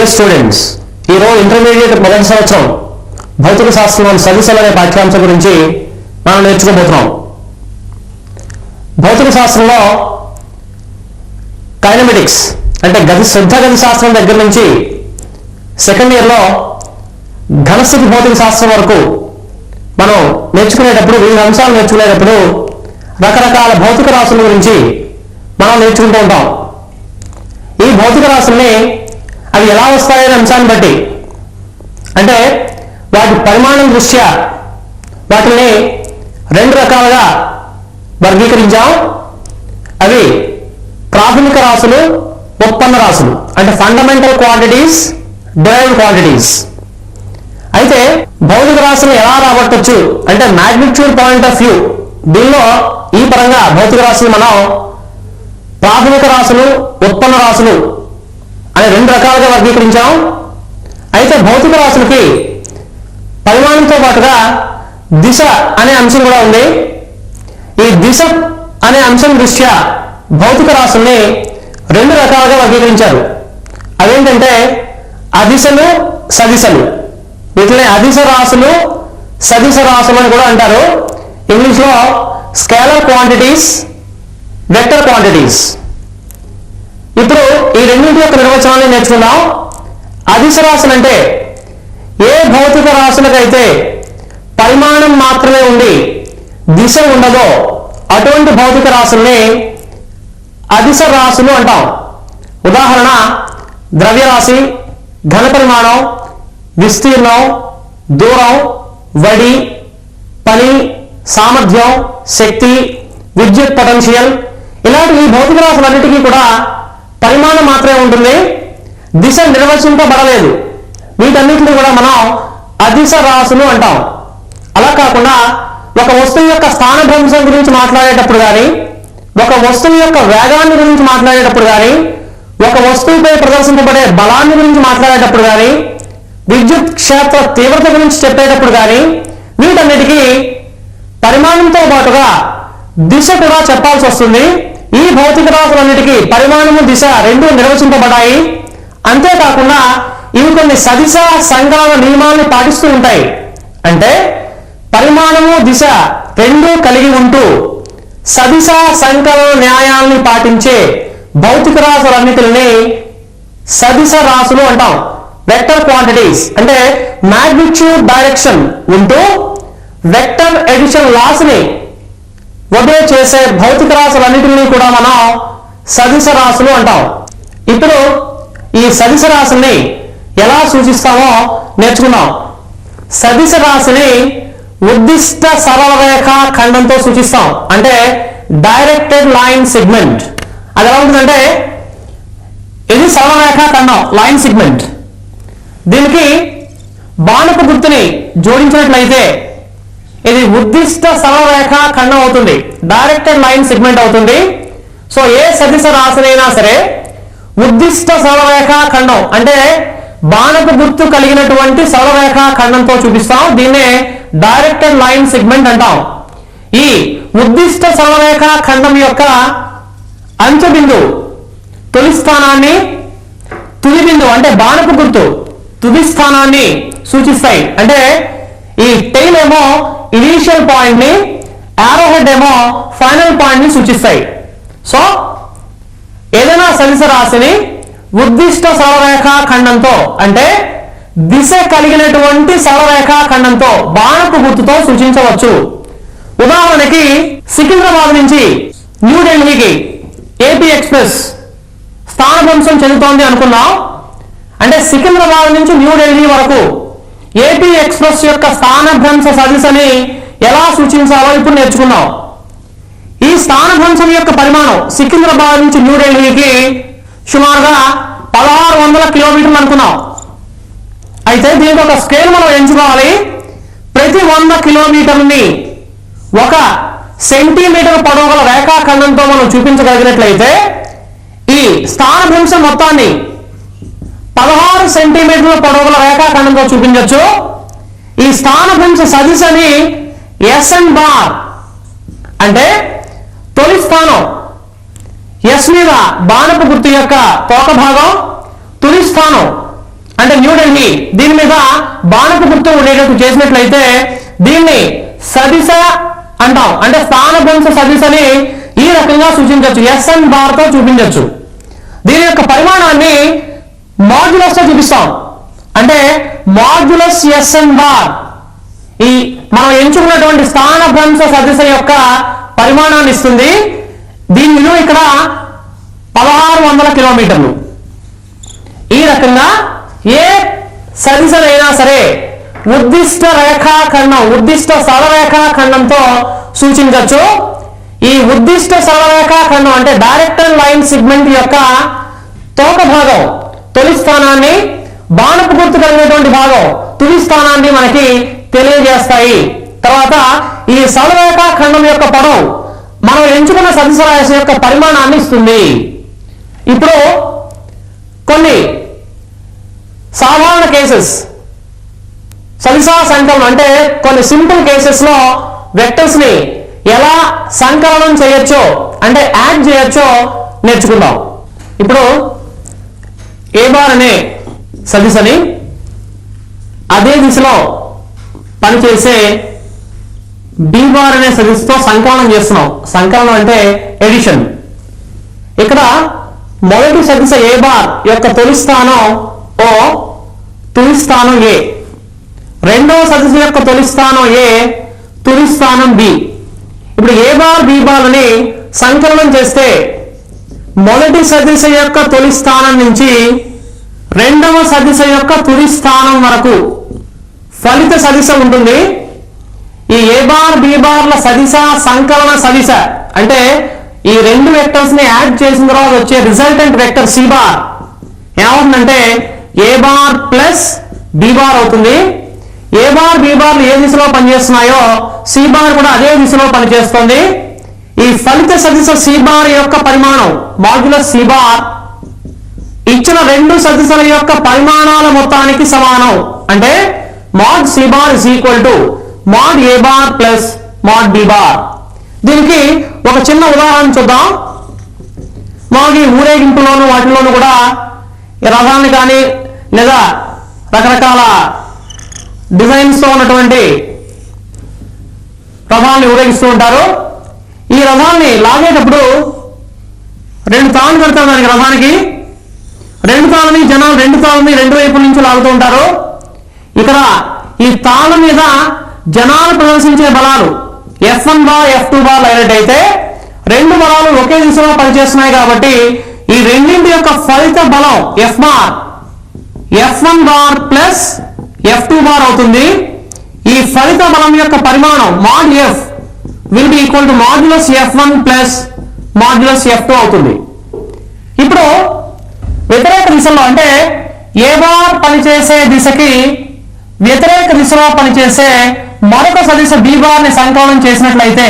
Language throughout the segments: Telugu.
డియర్ స్టూడెంట్స్, ఈరోజు ఇంటర్మీడియట్ మొదటి సంవత్సరం భౌతిక శాస్త్రంలోని సదిశలు అనే పాఠ్యాంశం గురించి మనం నేర్చుకోబోతున్నాం. భౌతిక శాస్త్రంలో కైనమెటిక్స్ అంటే శుద్ధ గతి శాస్త్రం దగ్గర నుంచి సెకండ్ ఇయర్లో ఘనస్థితి భౌతిక శాస్త్రం వరకు మనం నేర్చుకునేటప్పుడు, వివిధ అంశాలు నేర్చుకునేటప్పుడు రకరకాల భౌతిక రాశుల గురించి మనం నేర్చుకుంటూ ఉంటాం. ఈ భౌతిక రాశుల్ని అవి ఎలా వస్తాయనే అంశాన్ని బట్టి, అంటే వాటి పరిమాణం దృష్ట్యా వాటిని రెండు రకాలుగా వర్గీకరించాం. అవి ప్రాథమిక రాశులు, ఉత్పన్న రాశులు, అంటే ఫండమెంటల్ క్వాంటిటీస్, డిరైవ్డ్ క్వాంటిటీస్. అయితే భౌతిక రాశులు ఎలా రాబట్టొచ్చు అంటే మ్యాగ్నిట్యూడ్ పాయింట్ ఆఫ్ వ్యూ, దీనిలో ఈ పరంగా భౌతిక రాశులు మనం ప్రాథమిక రాశులు, ఉత్పన్న రాశులు అని రెండు రకాలుగా వర్గీకరించాం. అయితే భౌతిక రాశులకి పరిమాణంతో పాటుగా దిశ అనే అంశం కూడా ఉంది. ఈ దిశ అనే అంశం దృష్ట్యా భౌతిక రాశుల్ని రెండు రకాలుగా వర్గీకరించారు. అవేంటంటే అదిశలు, సదిశలు. వీటిని అదిశ రాశులు, సదిశ రాశులు అని కూడా అంటారు. ఇంగ్లీష్లో స్కేలర్ క్వాంటిటీస్, వెక్టర్ క్వాంటిటీస్. ఇప్పుడు ఈ రెండింటి యొక్క నిర్వచనాన్ని నేర్చుకుందాం. అదిశ రాశులు అంటే ఏ భౌతిక రాశులకైతే పరిమాణం మాత్రమే ఉండి దిశ ఉండదో అటువంటి భౌతిక రాశుల్ని అదిశ రాశులు అంటాం. ఉదాహరణ ద్రవ్యరాశి, ఘన పరిమాణం, విస్తీర్ణం, దూరం, వడి, పని, సామర్థ్యం, శక్తి, విద్యుత్ పొటెన్షియల్. ఇలాంటి ఈ భౌతిక రాశులన్నిటికీ కూడా పరిమాణం మాత్రమే ఉంటుంది, దిశ నిర్వచింపబడలేదు. వీటన్నిటిని కూడా మనం అదిశ రాశులు అంటాం. అలా కాకుండా ఒక వస్తువు యొక్క స్థానభ్రంశం గురించి మాట్లాడేటప్పుడు కానీ, ఒక వస్తువు యొక్క వేగాన్ని గురించి మాట్లాడేటప్పుడు కానీ, ఒక వస్తువుపై ప్రదర్శింపబడే బలాన్ని గురించి మాట్లాడేటప్పుడు కానీ, విద్యుత్ క్షేత్ర తీవ్రత గురించి చెప్పేటప్పుడు కానీ వీటన్నిటికీ పరిమాణంతో పాటుగా దిశ కూడా చెప్పాల్సి వస్తుంది. ఈ భౌతిక రాశులన్నిటికీ పరిమాణము, దిశ రెండు నిర్వచింపబడ్డాయి. అంతేకాకుండా ఇవి కొన్ని సదిశ సంకలన నియమాలను పాటిస్తూ ఉంటాయి. అంటే పరిమాణము, దిశ రెండూ కలిగి ఉంటూ సదిశ సంకలన న్యాయాలను పాటించే భౌతిక రాశులన్నిటిని సదిశ రాశులు అంటాం. వెక్టర్ క్వాంటిటీస్ అంటే మ్యాగ్నిట్యూడ్ డైరెక్షన్ ఉంటూ వెక్టర్ ఎడిషన్ లాస్ ని ఒబే చేసే భౌతిక రాశులన్నిటిని కూడా మనం సదిశ రాశులు అంటాం. ఇప్పుడు ఈ సదిశ రాశుల్ని ఎలా సూచిస్తామో నేర్చుకుందాం. సదిశ రాశిని ఉద్దిష్ట సరళ రేఖ ఖండంతో సూచిస్తాం, అంటే డైరెక్టెడ్ లైన్ సెగ్మెంట్. అది ఎలా ఉంటుందంటే ఇది సరళ రేఖ ఖండం, లైన్ సెగ్మెంట్. దీనికి బాణపు గుర్తుని జోడించినట్లయితే ఇది ఉద్దిష్ట సరళ రేఖ ఖండం అవుతుంది, డైరెక్టెడ్ లైన్ సెగ్మెంట్ అవుతుంది. సో ఏ సదిశ రాశినైనా సరే ఉద్దిష్ట సరళ రేఖ ఖండం అంటే బాణపు గుర్తు కలిగినటువంటి సరళ రేఖ ఖండంతో చూపిస్తాం. దీన్నే డైరెక్టెడ్ లైన్ సెగ్మెంట్ అంటాం. ఈ ఉద్దిష్ట సరళ రేఖ ఖండం యొక్క అంత్య బిందువు తొలి స్థానాన్ని, తుది బిందువు అంటే బాణపు గుర్తు తుది స్థానాన్ని సూచిస్తాయి. అంటే ఈ టెయిల్ ఏమో ఇనీషియల్ పాయింట్ ని, ఆరో హెడ్ ఏమో ఫైనల్ పాయింట్ ని సూచిస్తాయి. సో ఏదైనా సదిశ రాశిని ఉద్దిష్ట సరళరేఖా ఖండంతో అంటే దిశ కలిగినటువంటి సరళరేఖా ఖండంతో బాణపు గుర్తుతో సూచించవచ్చు. ఉదాహరణకి సికింద్రాబాద్ నుంచి న్యూఢిల్లీకి ఏపీ ఎక్స్ప్రెస్ స్థానభ్రంశం చెందుతోంది అనుకున్నాం. అంటే సికింద్రాబాద్ నుంచి న్యూఢిల్లీ వరకు ఏపీ ఎక్స్ప్రెస్ యొక్క స్థానభ్రంశ సదిశని ఎలా సూచించాలో ఇప్పుడు నేర్చుకున్నాం. ఈ స్థానభ్రంశం యొక్క పరిమాణం సికింద్రాబాద్ నుంచి న్యూఢిల్లీకి సుమారుగా 1600 కిలోమీటర్లు అనుకున్నాం. అయితే దీనికి ఒక స్కేల్ మనం ఎంచుకోవాలి. ప్రతి 100 కిలోమీటర్ని 1 సెంటీమీటర్ పొడవు గల రేఖాఖండంతో మనం చూపించగలిగినట్లయితే ఈ స్థానభ్రంశం మొత్తాన్ని 16 సెంటీమీటర్ల పొడవు గల రేఖాఖండంతో చూపించవచ్చు. ఈ స్థానభ్రంశ సదిశని ఎస్ఎన్ బార్ అంటే తొలి స్థానం, ఎస్ మీద బాణపు గుర్తు యొక్క తోక భాగం, తుది స్థానం అంటే న్యూఢిల్లీ దీని మీద బాణపు గుర్తు ఉండేటట్టు చేసినట్లయితే దీన్ని సదిశ అంటాం. అంటే స్థానభ్రంశ సదిశని ఈ రకంగా సూచించవచ్చు, SN బార్ తో చూపించవచ్చు. దీని యొక్క పరిమాణాన్ని మాడ్యులస్ తో చూపిస్తాం, అంటే మాడ్యులస్ SN బార్. ఈ మనం ఎంచుకున్నటువంటి స్థానభ్రంశ సదిశ యొక్క పరిమాణాన్ని ఇస్తుంది. దీని విలువ ఇక్కడ 1600 కిలోమీటర్లు. ఈ రకంగా ఏ సదిశనైనా సరే ఉద్దిష్ట రేఖాఖండం, ఉద్దిష్ట సరళరేఖాఖండంతో సూచించవచ్చు. ఈ ఉద్దిష్ట సరళరేఖాఖండం అంటే డైరెక్ట్ లైన్ సెగ్మెంట్ యొక్క తోక భాగం తొలి స్థానాన్ని, బాణపు గుర్తు కలిగినటువంటి భాగం తుది స్థానాన్ని మనకి తెలియజేస్తాయి. తర్వాత ఈ సరళరేఖాఖండం యొక్క పొడవు మనం ఎంచుకున్న సదిశ రాశి యొక్క పరిమాణాన్ని ఇస్తుంది. ఇప్పుడు కొన్ని సాధారణ కేసెస్ సదిశా సంకలనం అంటే కొన్ని సింపుల్ కేసెస్ లో వెక్టర్స్ ని ఎలా సంకలనం చేయొచ్చో అంటే యాడ్ చేయొచ్చో నేర్చుకుందాం. ఇప్పుడు ఏ బార్ అనే సదిశని అదే దిశలో పనిచేసే బి బార్ అనే సదిశతో సంకలనం చేస్తున్నాం. సంకలనం అంటే ఎడిషన్. ఇక్కడ మొదటి సదిశ ఏ బార్ యొక్క తొలి స్థానం ఓ, తుది స్థానం ఏ. రెండవ సదిశ యొక్క తొలి స్థానం ఏ, తుది స్థానం బి. ఇప్పుడు ఏ బార్ బి బార్ అని సంకలనం చేస్తే మొదటి సదిశ యొక్క తొలి స్థానం నుంచి రెండవ సదిశ యొక్క తుది స్థానం వరకు ఫలిత సదిశ ఉంటుంది. ఈ ఏ బార్ బి బార్ల సదిశ సంకలన సదిశ అంటే ఈ రెండు వెక్టర్స్ ని యాడ్ చేసిన తర్వాత వచ్చే రిజల్టెంట్ వెక్టర్ సి బార్ ఏమవుతుందంటే ఏ బార్ ప్లస్ బి బార్ అవుతుంది. ఏ బార్ బి బార్లు ఏ దిశలో పనిచేస్తున్నాయో సి బార్ కూడా అదే దిశలో పనిచేస్తుంది. ఈ ఫలిత సదిశ సి బార్ యొక్క పరిమాణం మాడ్యులస్ సి బార్ ఇచ్చిన రెండు సదిశల యొక్క పరిమాణాల మొత్తానికి సమానం. అంటే mod C bar is equal to mod A bar plus mod B bar. దీనికి ఒక చిన్న ఉదాహరణ చూద్దాం. మాకు ఊరేగింపులోను వాటిలోనూ కూడా రథాన్ని కానీ లేదా రకరకాల డిజైన్స్ తో ఉన్నటువంటి రథాన్ని ఊరేగిస్తూ ఉంటారు. ఈ రథాన్ని లాగేటప్పుడు రెండు తాళ్ళు కడతారు దానికి రథానికి. రెండు తాళ్ళని జనాలు రెండు తాళ్ళని రెండు వైపుల నుంచి లాగుతూ ఉంటారు. ఇక్కడ ఈ తాళ్ళ మీద జనాలు ప్రదర్శించే బలాలు F1 బార్ F2 బార్ అయినట్టయితే రెండు బలాలు ఒకే దిశలో పనిచేస్తున్నాయి కాబట్టి ఈ రెండింటి యొక్క ఫలిత బలం F bar F1 bar plus F2 bar అవుతుంది. ఈ ఫలిత బలం యొక్క పరిమాణం mod F will be equal to modulus F1 plus modulus F2 అవుతుంది. ఇప్పుడు వ్యతిరేక దిశలో అంటే ఏ బార్ పనిచేసే దిశకి వ్యతిరేక దిశలో పనిచేసే మరొక సదిశ బి బార్ ని సంకలనం చేసినట్లయితే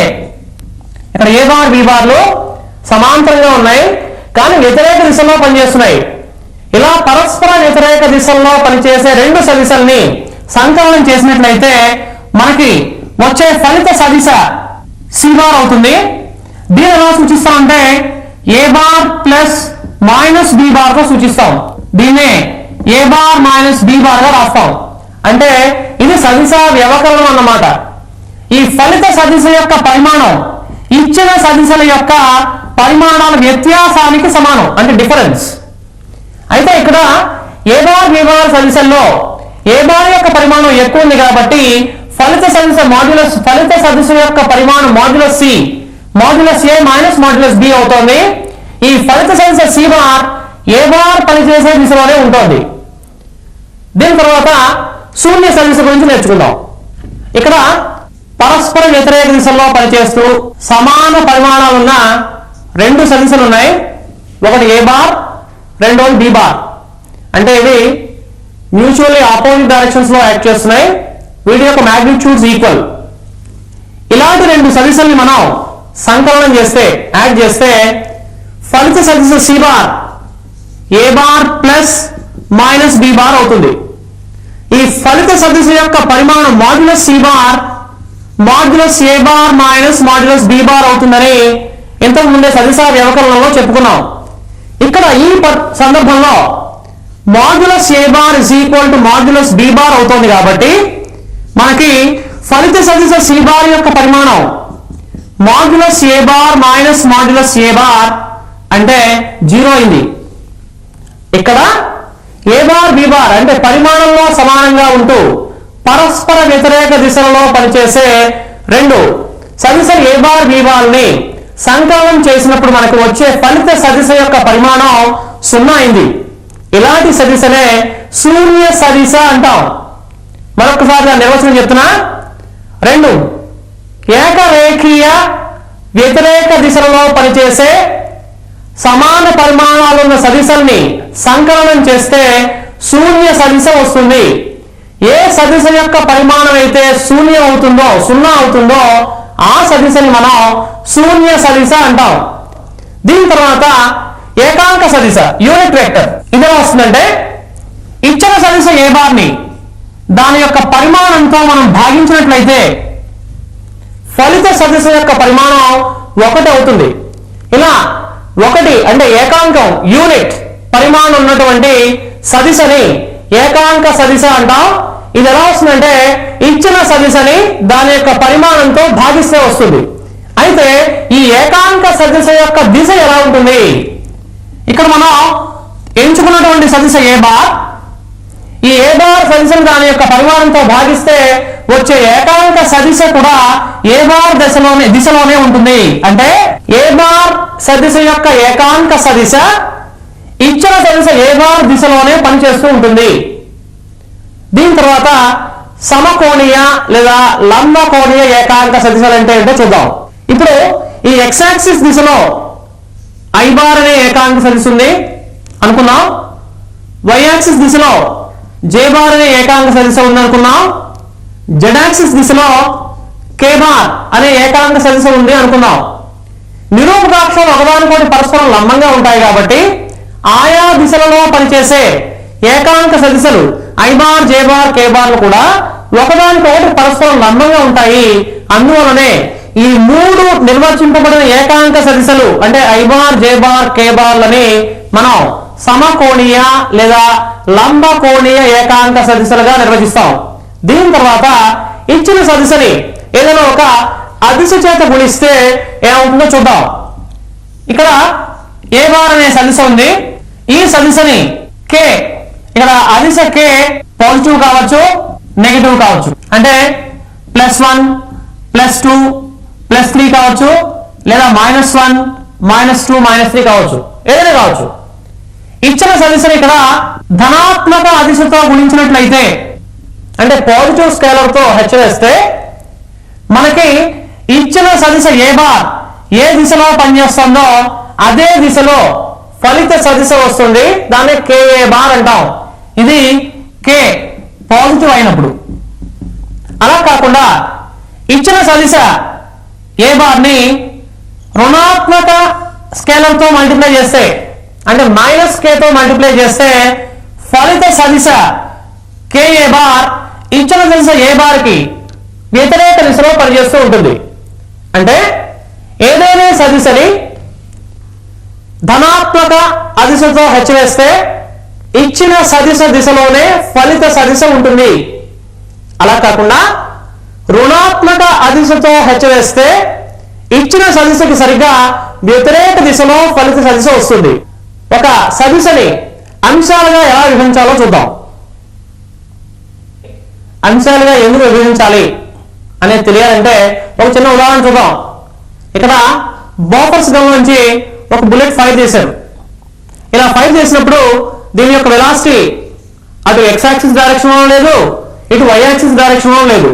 ఇక్కడ ఏ బార్ బి బార్లు సమాంతరంగా ఉన్నాయి కానీ వ్యతిరేక దిశలో పనిచేస్తున్నాయి. ఇలా పరస్పర వ్యతిరేక దిశల్లో పనిచేసే రెండు సదిశల్ని సంకలనం చేసినట్లయితే మనకి వచ్చే ఫలిత సదిశ సి బార్ అవుతుంది. దీని ఎలా సూచిస్తామంటే A bar plus minus B bar తో సూచిస్తాం. దీన్నే A bar minus B bar గా రాస్తాం. అంటే ఇది సదిశ వ్యవకలనం అన్నమాట. ఈ ఫలిత సదిశ యొక్క పరిమాణం ఇచ్చిన సదిశల యొక్క పరిమాణాల వ్యత్యాసానికి సమానం, అంటే డిఫరెన్స్. అయితే ఇక్కడ ఏ బార్ బి బార్ సదిశల్లో ఏ బార్ యొక్క పరిమాణం ఎక్కువ ఉంది కాబట్టి ఫలిత సదిశ మాడ్యులస్ ఫలిత సదిశ యొక్క పరిమాణం మాడ్యులస్ సి మాడ్యులస్ ఏ మైనస్ మాడ్యులస్ బి అవుతోంది. ఈ ఫలిత సదిశ సి బార్ ఏ బార్ పనిచేసే దిశలోనే ఉంటుంది. దీని తర్వాత శూన్య సదిశ గురించి నేర్చుకుందాం. ఇక్కడ పరస్పర వ్యతిరేక దిశల్లో పనిచేస్తూ సమాన పరిమాణాలున్న రెండు సదిశలు ఉన్నాయి. ఒకటి ఏ బార్, రెండోది బి బార్. అంటే ఇవి మ్యూచువల్లీ ఆపోజిట్ డైరెక్షన్స్ లో యాక్ట్ చేస్తున్నాయి. వీటి యొక్క మ్యాగ్నిట్యూడ్స్ ఈక్వల్. ఇలాంటి రెండు సదిశల్ని మనం సంకలనం చేస్తే యాడ్ చేస్తే ఫలిత సదిశ C bar A bar plus minus B bar అవుతుంది. ఈ ఫలిత సదిశ యొక్క పరిమాణం modulus C bar modulus A bar minus modulus B bar అవుతుందని ఇంతకు ముందే సదిశ వ్యవకలనంలో చెప్పుకున్నాం. ఇక్కడ ఈ సందర్భంలో modulus A bar is equal to modulus B bar అవుతుంది కాబట్టి మనకి ఫలిత సదిశ సి బార్ యొక్క పరిమాణం modulus A bar minus modulus A bar అంటే 0 అయింది. ఇక్కడ ఏ బార్ బి బార్ అంటే పరిమాణంలో సమానంగా ఉంటూ పరస్పర వ్యతిరేక దిశలలో పనిచేసే రెండు సదిశ ఏ బార్ బి బార్ ని సంకలనం చేసినప్పుడు మనకు వచ్చే ఫలిత సదిశ యొక్క పరిమాణం 0 అయింది. ఇలాంటి సదిశనే శూన్య సదిశ అంటాం. మరొకసారి దాని నిర్వచనం చెప్తున్నా. రెండు ఏకరేఖీయ వ్యతిరేక దిశలలో పనిచేసే సమాన పరిమాణాలున్న సదిశల్ని సంకలనం చేస్తే శూన్య సదిశ వస్తుంది. ఏ సదిశ యొక్క పరిమాణం అయితే శూన్యం అవుతుందో 0 అవుతుందో ఆ సదిశని మనం శూన్య సదిశ అంటాం. దీని తర్వాత ఏకాంక సదిశ యూనిట్ వెక్టర్ ఇది ఎలా వస్తుందంటే ఇచ్చిన సదిశ ఏ బార్ ని దాని యొక్క పరిమాణంతో మనం భాగించినట్లయితే ఫలిత సదిశ యొక్క పరిమాణం 1 అవుతుంది. ఇలా 1 అంటే ఏకాంకం యూనిట్ పరిమాణం ఉన్నటువంటి సదిశని ఏకాంక సదిశ అంటాం. ఇది ఎలా వస్తుందంటే ఇచ్చిన సదిశని దాని యొక్క పరిమాణంతో భాగిస్తే వస్తుంది. అయితే ఈ ఏకాంక సదిశ యొక్క దిశ ఎలా ఉంటుంది? ఇక్కడ మనం ఎంచుకున్నటువంటి సదిశ ఏ బార్ ఈ ఏ బార్ సదిశను దాని యొక్క పరిమాణంతో భాగిస్తే వచ్చే ఏకాంక సదిశ కూడా ఏ బార్ దిశలోనే ఉంటుంది. అంటే ఏ బార్ సదిశ యొక్క ఏకాంక సదిశ ఇచ్చిన సదిశ ఏ బార్ దిశలోనే పనిచేస్తూ ఉంటుంది. దీని తర్వాత సమకోణీయ లేదా లంబ కోణీయ ఏకాంక సదిశలు అంటే ఏంటో చూద్దాం. ఇప్పుడు ఈ ఎక్స్ యాక్సిస్ దిశలో ఐ బార్ అనే ఏకాంక సదిశ ఉంది అనుకున్నాం. వై యాక్సిస్ దిశలో జే బార్ అనే ఏకాంక సదిశ ఉంది అనుకున్నాం. జెడ్ యాక్సిస్ దిశలో కే బార్ అనే ఏకాంక సదిశ ఉంది అనుకున్నాం. నిరూపకాక్షాలు ఒకదానికోటి పరస్పరం లంబంగా ఉంటాయి కాబట్టి ఆయా దిశలలో పనిచేసే ఏకాంక సదిశలు ఐ బార్ జే బార్ కే బార్లు కూడా ఒకదానికొకటి పరస్పరం లంబంగా ఉంటాయి. అందువలనే ఈ 3 నిర్వచింపబడిన ఏకాంక సదిశలు అంటే ఐ బార్ జే బార్ కే బార్లని మనం సమకోణీయ లేదా లంబ కోణీయ ఏకాంక సదిశలుగా నిర్వచిస్తాం. దీని తర్వాత ఇచ్చిన సదిశని ఏదైనా ఒక అదిశ చేత గుణిస్తే ఏమవుతుందో చూద్దాం. ఇక్కడ ఏ బార్ అనే సదిశ ఉంది. ఈ సదిశని కే ఇక్కడ అదిశ కే పాజిటివ్ కావచ్చు నెగటివ్ కావచ్చు. అంటే +1 +2 +3 కావచ్చు లేదా -1 -2 -3 కావచ్చు ఏదైనా కావచ్చు. ఇచ్చిన సదిశని ఇక్కడ ధనాత్మక అదిశతో గుణించినట్లయితే అంటే పాజిటివ్ స్కేలర్ తో హెచ్ వేస్తే మనకి ఇచ్చిన సదిశ ఏ బార్ ఏ దిశలో పనిచేస్తుందో అదే దిశలో ఫలిత సదిశ వస్తుంది. దాన్ని కేఏ బార్ అంటాం. ఇది కే పాజిటివ్ అయినప్పుడు. అలా కాకుండా ఇచ్చిన సదిశ ఏ బార్ ని రుణాత్మక స్కేలర్ తో మల్టిప్లై చేస్తే అంటే -k తో మల్టిప్లై చేస్తే ఫలిత సదిశ కేఏ బార్ ఇచ్చిన సదిశ ఏ బార్ కి వ్యతిరేక దిశలో పనిచేస్తూ ఉంటుంది. అంటే ఏదైనా సదిశని ధనాత్మక అదిశతో హెచ్ వేస్తే ఇచ్చిన సదిశ దిశలోనే ఫలిత సదిశ ఉంటుంది. అలా కాకుండా రుణాత్మక అదిశతో హెచ్ వేస్తే ఇచ్చిన సదిశకి సరిగ్గా వ్యతిరేక దిశలో ఫలిత సదిశ వస్తుంది. ఒక సదిశని అంశాలుగా ఎలా విభజించాలో చూద్దాం. అంశాలుగా ఎందుకు విభజించాలి అనేది తెలియాలంటే ఒక చిన్న ఉదాహరణ చూద్దాం. ఇక్కడ బోఫర్స్ గన్ నుంచి ఒక బుల్లెట్ ఫైర్ చేశారు. ఇలా ఫైర్ చేసినప్పుడు దీని యొక్క వెలాసిటీ అటు ఎక్స్ యాక్సిస్ డైరెక్షన్ లో లేదు ఇటు వై యాక్సిస్ డైరెక్షన్ లో లేదు.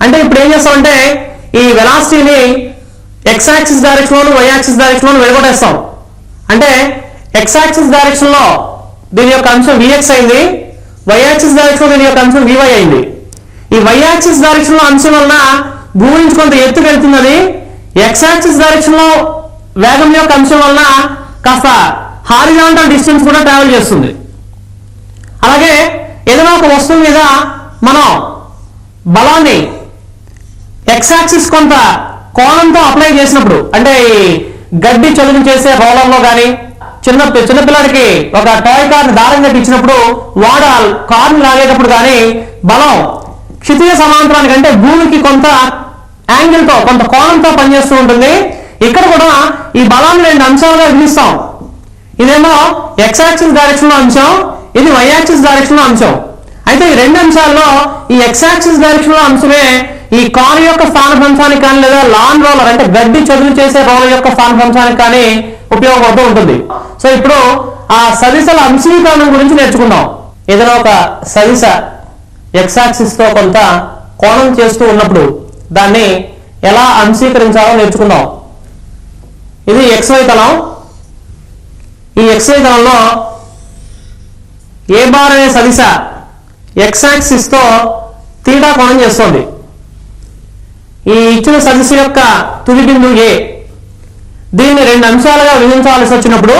అంటే ఇప్పుడు ఏం చేస్తామంటే ఈ వెలాసిటీని ఎక్స్ యాక్సిస్ డైరెక్షన్ లోను వై యాక్సిస్ డైరెక్షన్ లోను విడగొట్టేస్తాం. అంటే ఎక్స్ యాక్సిస్ డైరెక్షన్ లో దీని యొక్క అంశం విఎక్స్ అయింది. వై యాక్సిస్ డైరెక్షన్ లో దీని యొక్క అంశం వివై అయింది. ఈ వై యాక్సిస్ డైరెక్షన్ లో అంశం వలన భూమి నుంచి కొంత ఎత్తుకు వెళ్తున్నది. ఎక్స్ యాక్సిస్ డైరెక్షన్ లో వేగం యొక్క అంశం వలన కాస్త హారిజాంటల్ డిస్టెన్స్ కూడా ట్రావెల్ చేస్తుంది. అలాగే ఏదైనా ఒక వస్తువు మీద మనం బలాన్ని ఎక్స్ యాక్సిస్ కొంత కోణంతో అప్లై చేసినప్పుడు అంటే ఈ గడ్డి చదును చేసే రోలర్లో కానీ చిన్నపిల్లడికి ఒక టాయ్ కార్ దారం కట్టి ఇచ్చినప్పుడు వాడు ఆ కార్ లాగేటప్పుడు కానీ బలం క్షితిజ సమాంతరానికి అంటే భూమికి కొంత యాంగిల్ తో కొంత కోణంతో పనిచేస్తూ ఉంటుంది. ఇక్కడ కూడా ఈ బలాన్ని 2 అంశాలుగా విభజిస్తాం. ఇదేమో ఎక్స్ యాక్సిస్ డైరెక్షన్ లో అంశం, ఇది వై యాక్సిస్ డైరెక్షన్ లో అంశం. అయితే ఈ 2 అంశాల్లో ఈ ఎక్స్ యాక్సిస్ డైరెక్షన్ లో అంశమే ఈ కారు యొక్క స్థానభ్రంశానికి కానీ లేదా లాన్ రోలర్ అంటే గడ్డి చదును చేసే రోలర్ యొక్క స్థానభ్రంశానికి కానీ ఉపయోగపడుతూ ఉంటుంది. సో ఇప్పుడు ఆ సదిశల అంశీకరణం గురించి నేర్చుకుందాం. ఏదైనా ఒక సదిశ ఎక్స్ యాక్సిస్ తో కొంత కోణం చేస్తూ ఉన్నప్పుడు దాన్ని ఎలా అంశీకరించాలో నేర్చుకుందాం. ఇది XY తలం. ఈ XY తలంలో ఏ బార్ అనే సదిశ ఎక్స్ యాక్సిస్ తో తీటా కోణం చేస్తుంది. ఈ ఇచ్చిన సదిశ యొక్క తుది బిందువు A. దీన్ని 2 అంశాలుగా విభజించాల్సి వచ్చినప్పుడు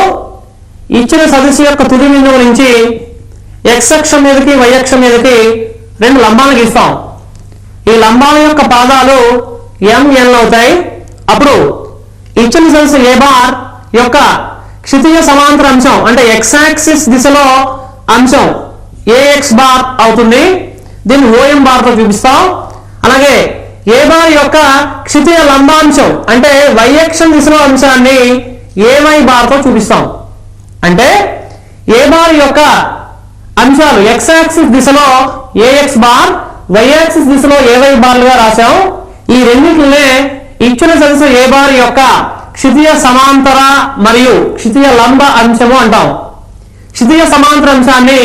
ఇచ్చిన సదిశ యొక్క తుది బిందువు నుంచి X అక్షం మీదకి Y అక్షం మీదకి 2 లంబాలను గీస్తాం. ఈ లంబాల యొక్క పాదాలు MN అవుతాయి. అప్పుడు ఇచ్చిన సదిశ A బార్ యొక్క క్షితిజ సమాంతర అంశం అంటే ఎక్స్ యాక్సిస్ దిశలో అంశం AX బార్ అవుతుంది. దీన్ని OM బార్ తో చూపిస్తాం. అలాగే ఏ బార్ యొక్క క్షితిజ లంబాంశం అంటే Y అక్షం దిశలో అంశాన్ని AY బార్ తో చూపిస్తాం. అంటే ఏ బార్ యొక్క అంశాలు ఎక్స్ యాక్సిస్ దిశలో AX బార్, Y యాక్సిస్ దిశలో AY బార్లుగా రాశాం. ఈ రెండింటినే ఇచ్చిన సదిశ ఏ బార్ యొక్క క్షితిజ సమాంతర మరియు క్షితిజ లంబ అంశము అంటాం. క్షితిజ సమాంతర అంశాన్ని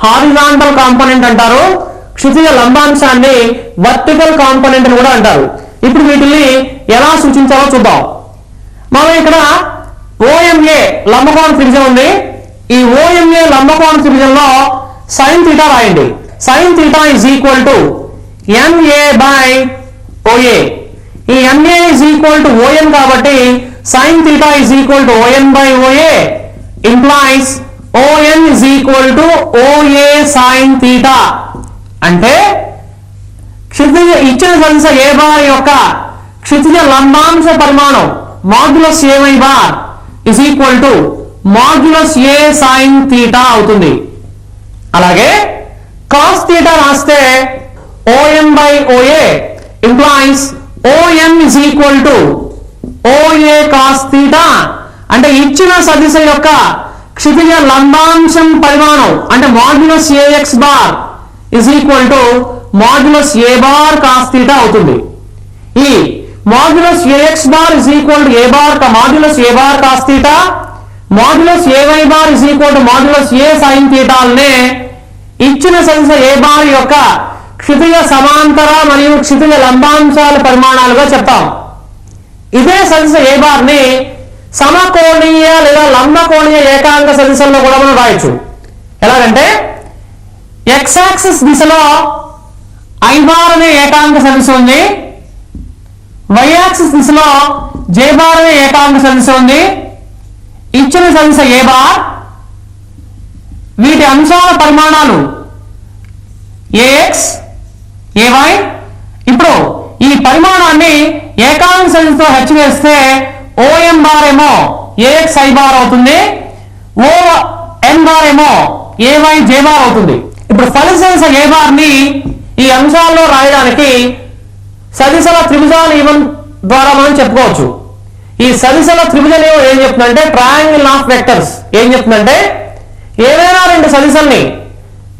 హారిజాంటల్ కాంపోనెంట్ అంటారు. క్షితిజ లంబాంశాన్ని వర్టికల్ కాంపోనెంట్ అని కూడా అంటారు. ఇప్పుడు వీటిని ఎలా సూచించాలో చూద్దాం. మనం ఇక్కడ OMA లంబకోణ త్రిభుజం ఉంది. ఈ OMA లంబకోణ త్రిభుజంలో sin θ రాయండి. sin θ is equal to NA by OA. ఈ NA is equal to ON కాబట్టి sin θ is equal to ON by OA implies ON is equal to OA sin θ. అంటే క్షితిజ ఇచ్చిన సదిశ ఏ బార్ యొక్క క్షితిజ లంబాంశ పరిమాణం modulus AY bar is equal to modulus A sin θ అవుతుంది. అలాగే cos θ రాస్తే OM by OA implies OM is equal to OA cos θ. అంటే ఇచ్చిన సదిశ యొక్క క్షితిజ లంబాంశం పరిమాణం అంటే modulus AX bar is equal to modulus A bar cos θ అవుతుంది. ఈ modulus AX bar is equal to A bar modulus A bar cos θ, modulus AY bar is equal to modulus A sin θ అనే ఇచ్చిన సదిశ ఏ బార్ యొక్క క్షితిజ సమాంతర మరియు క్షితిజ లంబాంశాల పరిమాణాలుగా చెప్తాం. ఇదే సదిశ ఏ బార్ ని సమకోణీయ లేదా లంబకోణీయ ఏకాంక సదిశల్లో కూడా మనం రాయొచ్చు. ఎలాగంటే ఎక్స్ యాక్సిస్ దిశలో I బార్ అనే ఏకాంక సదిశ ఉంది, Y యాక్సిస్ దిశలో J బార్ అనే ఏకాంక సదిశ ఉంది. ఇచ్చిన సదిశ ఏ బార్ వీటి అంశాల పరిమాణాలు AX AY. ఇప్పుడు ఈ పరిమాణాన్ని ఏకాంక సదిశతో హెచ్ వేస్తే OM బార్ ఏమో AX I బార్ అవుతుంది, ON బార్ ఏమో AY J బార్ అవుతుంది. ఇప్పుడు ఫలిత సదిశ ఏ బార్ ని ఈ అంశాల్లో రాయడానికి సదిశల త్రిభుజ నియమం ద్వారా మనం చెప్పుకోవచ్చు. ఈ సదిశల త్రిభుజ నియమం ఏం చెప్తుందంటే ట్రయాంగిల్ ఆఫ్ వెక్టర్స్ ఏం చెప్తుందంటే ఏదైనా 2 సదిశల్ని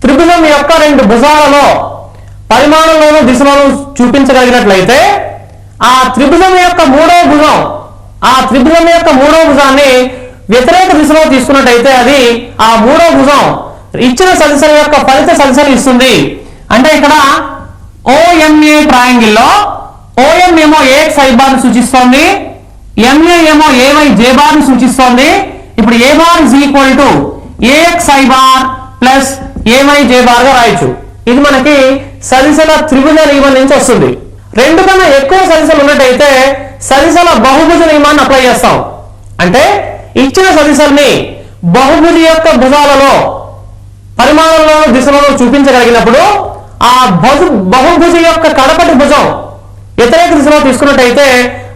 త్రిభుజం యొక్క 2 భుజాలలో పరిమాణంలోనూ దిశలోనూ చూపించగలిగినట్లయితే ఆ త్రిభుజం యొక్క మూడో భుజాన్ని వ్యతిరేక దిశలో తీసుకున్నట్టయితే అది ఆ మూడో భుజం ఇచ్చిన సదిశల యొక్క ఫలిత సదిశలు ఇస్తుంది. అంటే ఇక్కడ OMA ట్రయాంగిల్లో OM ఏమో AX I బార్ ని సూచిస్తోంది, MA ఏమో AY J బార్ ని సూచిస్తోంది. ఇప్పుడు A bar is equal to AX I bar plus AY J bar గా రాయొచ్చు. ఇది మనకి సదిశల త్రిభుజ నియమం నుంచి వస్తుంది. 2 కన్నా ఎక్కువ సదిశలు ఉన్నట్టయితే సదిశల బహుభుజ నియమాన్ని అప్లై చేస్తాం. అంటే ఇచ్చిన సదిశల్ని బహుభుజి యొక్క భుజాలలో పరిమాణంలో దిశలలో చూపించగలిగినప్పుడు ఆ బహుభుజి యొక్క కడపటి భుజం వ్యతిరేక దిశలో తీసుకున్నట్టయితే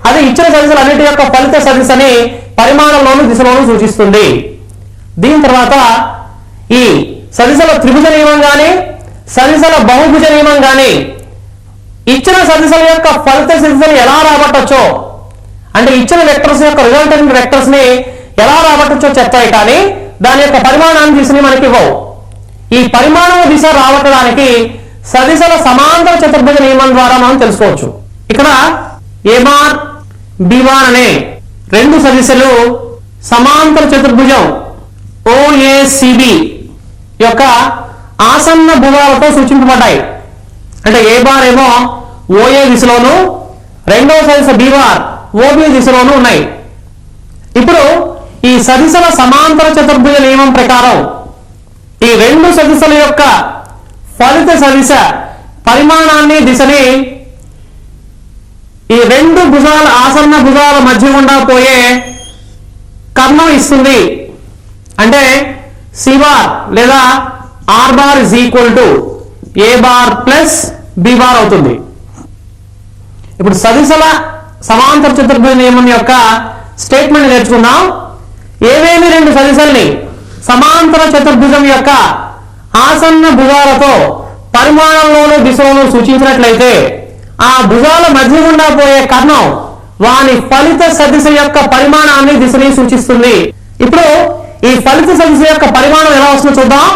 అది ఇచ్చిన సదిశలు అన్నిటి యొక్క ఫలిత సదిశని పరిమాణంలోను దిశలోను సూచిస్తుంది. దీని తర్వాత ఈ సదిశల త్రిభుజ నియమం కానీ సదిశల బహుభుజ నియమం కానీ ఇచ్చిన సదిశల యొక్క ఫలిత సదిశలు ఎలా రాబట్టొచ్చో అంటే ఇచ్చిన వెక్టర్స్ యొక్క రిజల్టెంట్ వెక్టర్స్ ని ఎలా రాబట్టొచ్చో చెప్తాయి కానీ దాని యొక్క పరిమాణాన్ని దిశని మనకి ఇవ్వవు. ఈ పరిమాణం దిశ రాబట్టడానికి సదిశల సమాంతర చతుర్భుజ నియమం ద్వారా మనం తెలుసుకోవచ్చు. ఇక్కడ ఏ బార్ బి బార్ అనే రెండు సదిశలు సమాంతర చతుర్భుజం ఓఏసిబి యొక్క ఆసన్న భుజాలతో సూచించబడ్డాయి. అంటే ఏ బార్ ఏమో ఓఏ దిశలోను రెండవ సదిశ బి బార్ ఓబి దిశలోను ఉన్నాయి. ఇప్పుడు ఈ సదిశల సమాంతర చతుర్భుజ నియమం ప్రకారం ఈ రెండు సదిశల యొక్క ఫలిత సదిశ పరిమాణాన్ని దిశని ఈ రెండు భుజాల ఆసన్న భుజాల మధ్య గుండా పోయే కర్ణం ఇస్తుంది. అంటే సి బార్ లేదా R bar is equal to A bar plus B bar అవుతుంది. ఇప్పుడు సదిశల సమాంతర చతుర్భుజ నియమం యొక్క స్టేట్మెంట్ నేర్చుకుందాం. ఏవేమి రెండు సదిశల్ని సమాంతర చతుర్భుజం యొక్క ఆసన్న భుజాలతో పరిమాణంలోనూ దిశలోనూ సూచించినట్లయితే ఆ భుజాల మధ్య గుండా పోయే కర్ణం వాని ఫలిత సదిశ యొక్క పరిమాణాన్ని దిశని సూచిస్తుంది. ఇప్పుడు ఈ ఫలిత సదిశ యొక్క పరిమాణం ఎలా వస్తుందో చూద్దాం.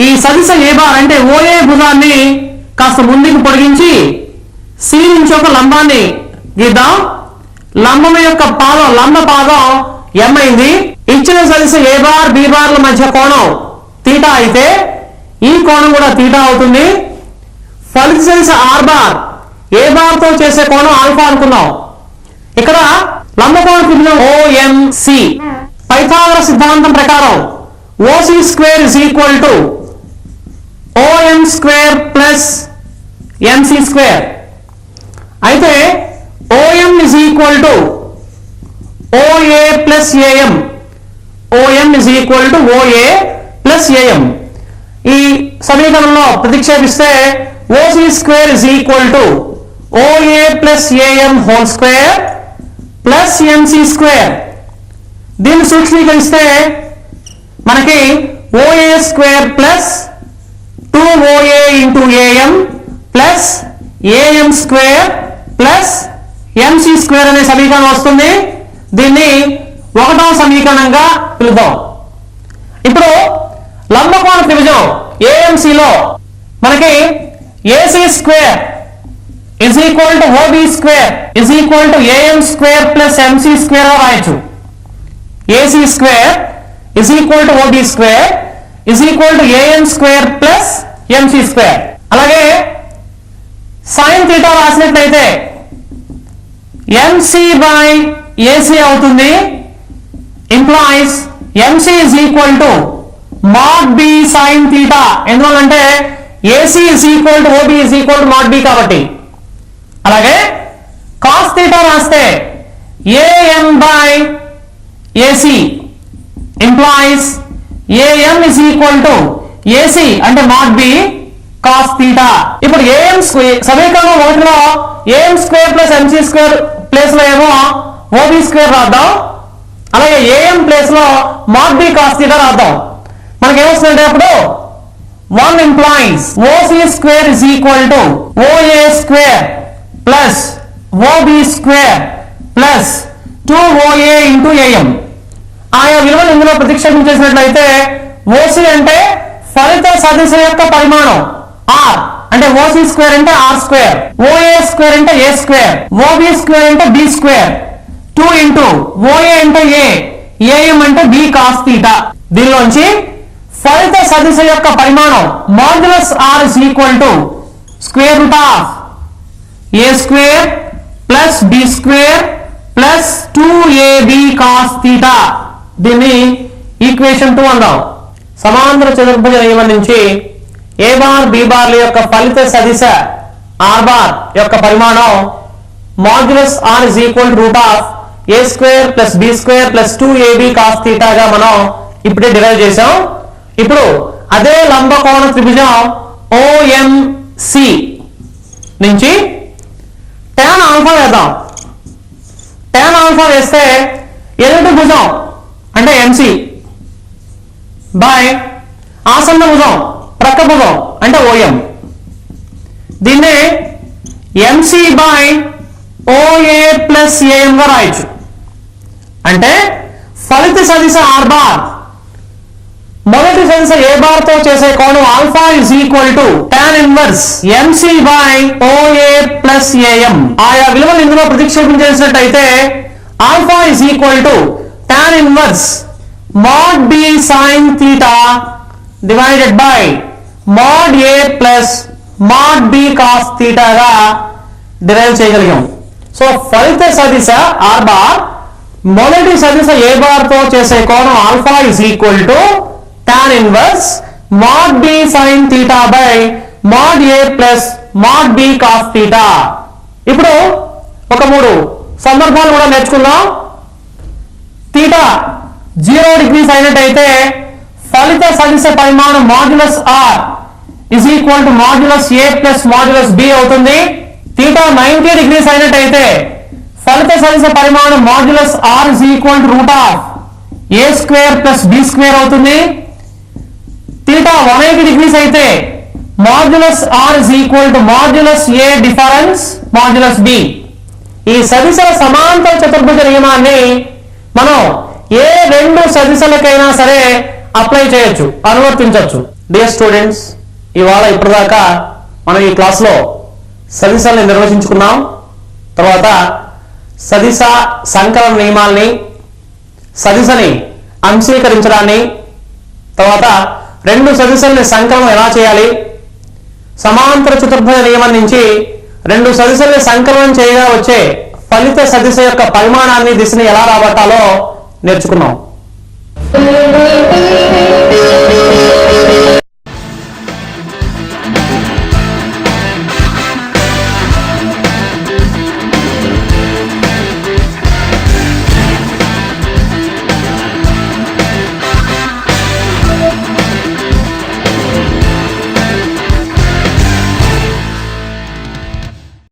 ఈ సదిశ ఏ బార్ అంటే ఓఏ భుజాన్ని కాస్త ముందుకు పొడిగించి సి నుంచి ఒక లంబాన్ని గీద్దాం. లంబం యొక్క పాదం లంబ పాదం ఎం అయింది. ఇచ్చిన సదిశ ఏ బార్ బి బార్ల మధ్య కోణం తీటా అయితే ఈ కోణం కూడా తీటా అవుతుంది. ఫలిత సదిశ ఆర్ బార్ ఏ బార్ తో చేసే కోణం ఆల్ఫా అనుకుందాం. ఇక్కడ లంబకోణ త్రిభుజం ఓఎంసి పైథాగరస్ సిద్ధాంతం ప్రకారం OC square is equal to OM square plus MC square. అయితే OM is equal to OA plus AM. OM is equal to OA plus AM. ఈ సమీకరణంలో ప్రతిక్షేపిస్తే OC square is equal to OA plus AM whole square plus MC square. దీన్ని సూక్ష్మీకరిస్తే మనకి OA square plus 2OA into AM plus AM square plus MC square అనే సమీకరణం వస్తుంది. దీన్ని ఒకటవ సమీకరణంగా పిలుద్దాం. ఇప్పుడు లంబకోణ త్రిభుజం ఏఎంసిలో మనకి AC square is equal to OB square is equal to AM square plus MC square రాయొచ్చు. AC square is equal to OB square is equal to AM square plus MC square. అలాగే సైన్ థీటా రాసినట్లయితే ఎంసి బై ఏసీ అవుతుంది. Implies MC is equal to mod B sine theta. ఎందువల్లంటే AC is equal to OB is equal to mod B కాబట్టి. అలాగే కాస్ థీటా రాస్తే AM by AC implies AM is equal to AC అంటే మాడ్ బి కాస్ థీటా. ఇప్పుడు ఏఎం సమీకరణం ఒకటిలో AM square plus MC square place లో ఏమో ఓబి స్క్వేర్ రాద్దాం. అలాగే ఏఎం ప్లేస్ లో మాడ్ బి కాస్ థీటా రాద్దాం. మనకి ఏమొస్తుందంటే అప్పుడు 1 implies OC square is equal to OA square plus OB square plus 2OA into AM. ఆయా విలువలు ఇందులో ప్రతిక్షేపించేసినట్లయితే OC అంటే ఫలిత సదిశ యొక్క పరిమాణం R అంటే OC స్క్వేర్ అంటే R స్క్వేర్, OA స్క్వేర్ అంటే A స్క్వేర్, OB స్క్వేర్ అంటే B స్క్వేర్, 2 ఇంటూ OA అంటే A, AM అంటే B కాస్ థీటా. దీనిలోంచి ఫలిత సదిశ యొక్క పరిమాణం modulus R is equal to square root of A square plus B square plus 2AB cos theta. దీన్ని ఈక్వేషన్ 2 అందాం. సమాంతర చతుర్భుజ నియమం నుంచి A బార్ B బార్ల యొక్క ఫలిత సదిశ R బార్ యొక్క పరిమాణం modulus R is equal to root of A square plus B square plus 2AB cos theta గా మనం ఇప్పుడే డిరైవ్ చేసాం. ఇప్పుడు అదే లంబకోణ త్రిభుజం OMC నుంచి tan ఆల్ఫా వేద్దాం. tan ఆల్ఫా వేస్తే ఎదుటి భుజం అంటే MC బై ఆసన్న భుజం ప్రక్క భుజం అంటే ఓఎం, దీన్నే MC by OA plus AM గా రాయొచ్చు. అంటే ఫలిత సదిశ ఆర్ బార్ మొదటి సదిశ ఏ బార్ తో చేసే కోణం alpha is equal to tan inverse MC by OA plus AM. ఆయా విలువలు ఇందులో ప్రతిక్షేపించేసినట్టయితే alpha is equal to tan inverse mod b sin theta divided by mod a plus mod b cos theta గా డిరైవ్ చేయగలిగాం. సో ఫలిత సదిశ ఆర్ బార్ మొదటి సదిశ ఏ బార్ తో చేసే కోణం alpha is equal to tan inverse mod b sin theta by mod a plus mod b cos theta. ఇప్పుడు ఒక 3 సందర్భాలు కూడా నేర్చుకుందాం. θ 0 డిగ్రీస్ అయినట్టయితే ఫలిత సదిశ పరిమాణం modulus R is equal to modulus A plus modulus B అవుతుంది. θ 90 డిగ్రీస్ అయినట్టయితే ఫలిత సదిశ పరిమాణం modulus R is equal to root of A square plus B square అవుతుంది. θ 180 డిగ్రీస్ అయితే modulus R is equal to modulus A difference modulus B. ఈ సదిశల సమాంతర చతుర్భుజ నియమాన్ని మనం ఏ 2 సదిశలకైనా సరే అప్లై చేయొచ్చు, అనువర్తించవచ్చు. డియర్ స్టూడెంట్స్, ఇవాళ ఇప్పటిదాకా మనం ఈ క్లాస్లో సదిశల్ని నిర్వచించుకున్నాం. తర్వాత సదిశ సంకలన నియమాల్ని, సదిశని అంశీకరించడాన్ని, తర్వాత 2 సదిశల్ని సంకలనం ఎలా చేయాలి, సమాంతర చతుర్భుజ నియమం నుంచి 2 సదిశల్ని సంకలనం చేయగా వచ్చే ఫలిత సదిశ యొక్క పరిమాణాన్ని, దిశని ఎలా రాబట్టాలో నేర్చుకున్నాం.